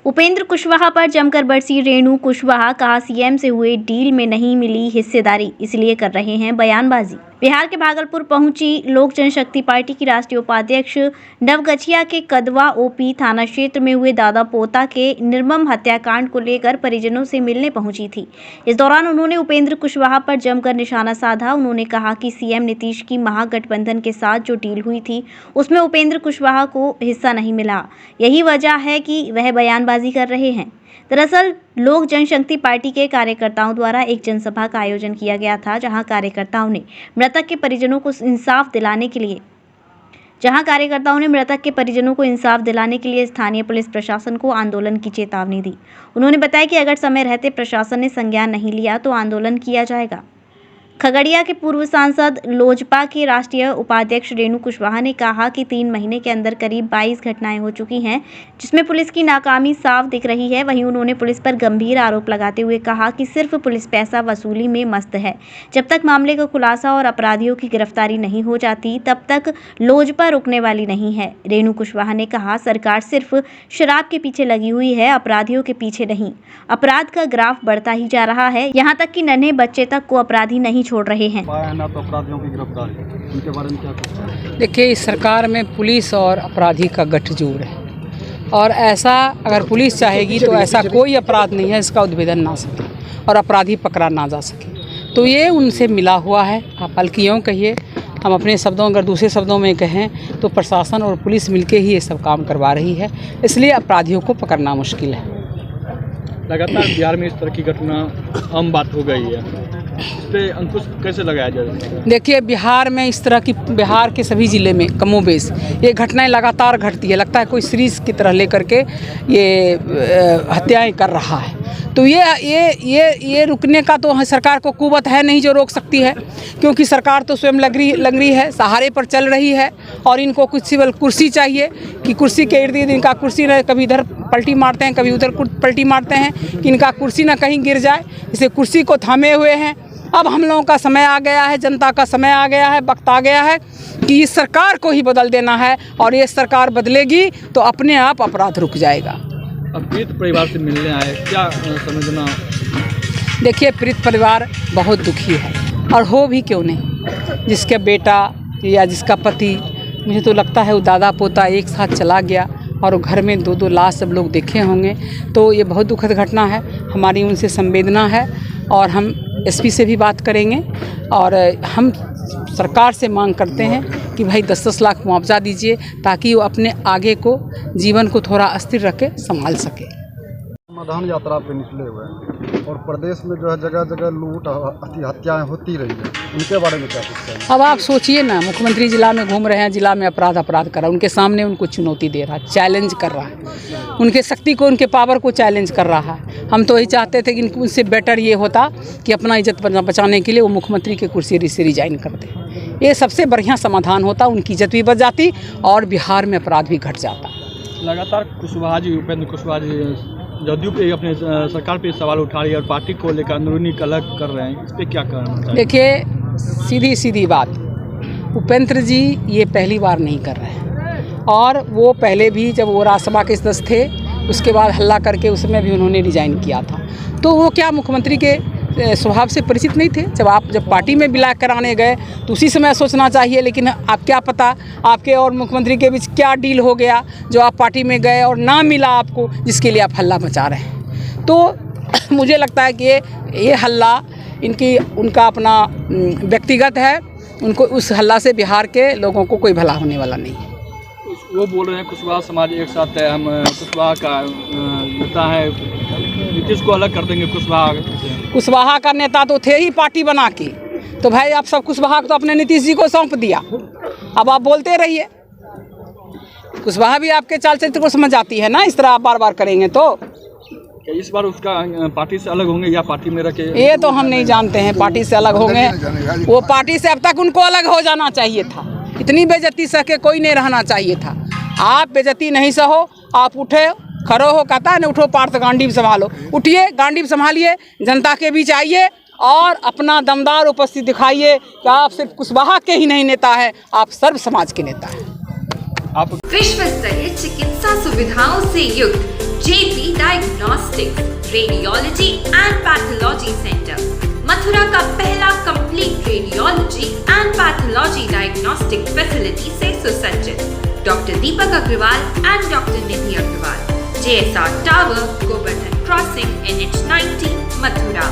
उपेंद्र कुशवाहा पर जमकर बरसी रेणु कुशवाहा, कहा सीएम से हुए डील में नहीं मिली हिस्सेदारी, इसलिए कर रहे हैं बयानबाजी। बिहार के भागलपुर पहुंची लोक जनशक्ति पार्टी की राष्ट्रीय उपाध्यक्ष नवगछिया के कदवा ओपी थाना क्षेत्र में हुए दादा पोता के निर्मम हत्याकांड को लेकर परिजनों से मिलने पहुंची थी। इस दौरान उन्होंने उपेंद्र कुशवाहा पर जमकर निशाना साधा। उन्होंने कहा कि सीएम नीतीश की महागठबंधन के साथ जो डील हुई थी उसमें उपेंद्र कुशवाहा को हिस्सा नहीं मिला, यही वजह है कि वह बयानबाजी कर रहे हैं। दरअसल लोक जनशक्ति पार्टी के कार्यकर्ताओं द्वारा एक जनसभा का आयोजन किया गया था, जहां कार्यकर्ताओं ने मृतक के परिजनों को इंसाफ दिलाने के लिए स्थानीय पुलिस प्रशासन को आंदोलन की चेतावनी दी। उन्होंने बताया कि अगर समय रहते प्रशासन ने संज्ञान नहीं लिया तो आंदोलन किया जाएगा। खगड़िया के पूर्व सांसद लोजपा के राष्ट्रीय उपाध्यक्ष रेणु कुशवाहा ने कहा कि 3 महीने के अंदर करीब 22 घटनाएं हो चुकी हैं, जिसमें पुलिस की नाकामी साफ दिख रही है। वहीं उन्होंने पुलिस पर गंभीर आरोप लगाते हुए कहा कि सिर्फ पुलिस पैसा वसूली में मस्त है। जब तक मामले का खुलासा और अपराधियों की गिरफ्तारी नहीं हो जाती, तब तक लोजपा रुकने वाली नहीं है। रेणु कुशवाहा ने कहा, सरकार सिर्फ शराब के पीछे लगी हुई है, अपराधियों के पीछे नहीं। अपराध का ग्राफ बढ़ता ही जा रहा है, यहाँ तक कि नन्हे बच्चे तक को अपराधी नहीं छोड़ रहे हैं। तो अपराधियों की गिरफ्तारी, उनके बारे में क्या कुछ? देखिए, इस सरकार में पुलिस और अपराधी का गठजोड़ है और ऐसा अगर पुलिस चाहेगी तो ऐसा कोई अपराध नहीं है इसका उद्भेदन ना सके और अपराधी पकड़ा ना जा सके। तो ये उनसे मिला हुआ है। आप बल्कि यूँ कहिए, हम अपने शब्दों अगर दूसरे शब्दों में कहें तो प्रशासन और पुलिस मिलके ही ये सब काम करवा रही है, इसलिए अपराधियों को पकड़ना मुश्किल है। लगातार बिहार में इस तरह की घटना आम बात हो गई है, इस पे अंकुश कैसे लगाया जाए? देखिए, बिहार में इस तरह की, बिहार के सभी ज़िले में कमोबेश ये घटनाएं लगातार घटती है। लगता है कोई सीरीज की तरह लेकर के ये हत्याएं कर रहा है। तो ये रुकने का तो सरकार को कुव्वत है नहीं जो रोक सकती है, क्योंकि सरकार तो स्वयं लग रही है, सहारे पर चल रही है और इनको कुछ सिर्फ कुर्सी चाहिए कि कुर्सी के इर्द गिर्द इनका कुर्सी न कभी इधर पलटी मारते हैं, कभी उधर पलटी मारते हैं कि इनका कुर्सी ना कहीं गिर जाए, इसे कुर्सी को थामे हुए हैं। अब हम लोगों का समय आ गया है, जनता का समय आ गया है, वक्त आ गया है कि इस सरकार को ही बदल देना है और ये सरकार बदलेगी तो अपने आप अपराध रुक जाएगा। अब पीड़ित परिवार से मिलने आए, क्या समझना? देखिए, पीड़ित परिवार बहुत दुखी है और हो भी क्यों नहीं। जिसका बेटा या जिसका पति, मुझे तो लगता है वो दादा पोता एक साथ चला गया और घर में 2-2 लाश सब लोग देखे होंगे, तो ये बहुत दुखद घटना है। हमारी उनसे संवेदना है और हम एसपी से भी बात करेंगे और हम सरकार से मांग करते हैं कि भाई 10-10 लाख मुआवजा दीजिए ताकि वो अपने आगे को जीवन को थोड़ा अस्थिर रख के संभाल सके। समाधान यात्रा पे निकले हुए हैं और प्रदेश में जो है जगह जगह लूट हत्याएं होती रही है, उनके बारे में क्या कुछ है? अब आप सोचिए ना, मुख्यमंत्री जिला में घूम रहे हैं, जिला में अपराध कर रहा है, उनके सामने उनको चुनौती दे रहा है, चैलेंज कर रहा है, उनके शक्ति को, उनके पावर को चैलेंज कर रहा है। हम तो यही चाहते थे कि उनसे बेटर ये होता कि अपना इज्जत बचाने के लिए वो मुख्यमंत्री की कुर्सी से रिजाइन कर दे। ये सबसे बढ़िया समाधान होता, उनकी इज्जत भी बच जाती और बिहार में अपराध भी घट जाता। लगातार कुशवाहा जी, उपेंद्र कुशवाहा जी जदयू पे अपने सरकार पे सवाल उठा रही है और पार्टी को लेकर अंदरूनी कलह कर रहे हैं, इस पर क्या कहना? देखिए, सीधी बात, उपेंद्र जी ये पहली बार नहीं कर रहे हैं और वो पहले भी जब वो राज्यसभा के सदस्य थे उसके बाद हल्ला करके उसमें भी उन्होंने रिजाइन किया था। तो वो क्या मुख्यमंत्री के स्वभाव से परिचित नहीं थे? जब पार्टी में विलय कराने गए तो उसी समय सोचना चाहिए, लेकिन आप क्या पता आपके और मुख्यमंत्री के बीच क्या डील हो गया जो आप पार्टी में गए और ना मिला आपको, जिसके लिए आप हल्ला मचा रहे हैं। तो मुझे लगता है कि ये हल्ला उनका अपना व्यक्तिगत है, उनको उस हल्ला से बिहार के लोगों को कोई भला होने वाला नहीं है। वो बोल रहे हैं कुशवाहा समाज एक साथ है, हम कुशवाहा का नेता है, नीतीश को अलग कर देंगे। कुशवाहा का नेता तो थे ही पार्टी बना के, तो भाई आप सब कुशवाहा को तो अपने नीतीश जी को सौंप दिया। अब आप बोलते रहिए, कुशवाहा भी आपके चाल चरित्र को समझ आती है ना, इस तरह आप बार बार करेंगे तो। इस बार उसका पार्टी से अलग होंगे या पार्टी में रखे, ये तो हम नहीं जानते हैं। पार्टी से अलग होंगे, वो पार्टी से अब तक उनको अलग हो जाना चाहिए था। इतनी बेइज्जती सह के कोई नहीं रहना चाहिए था। आप बेइज्जती नहीं सहो, आप उठे खड़ो हो, कहता है ना, उठो पार्थ गांडीव संभालो, उठिए गांडीव संभालिए, जनता के बीच आइए और अपना दमदार उपस्थिति दिखाइए कि आप सिर्फ कुशवाहा के ही नहीं नेता है, आप सर्व समाज के नेता हैं। विश्व स्तरीय चिकित्सा सुविधाओं से युक्त JP diagnostics, radiology and pathology centre, Mathura का पहला complete radiology and pathology diagnostic facility से सुसज्जित। Doctor Deepak Agrawal and doctor Nidhi Agrawal, JSR tower, Govardhan crossing, NH90, Mathura.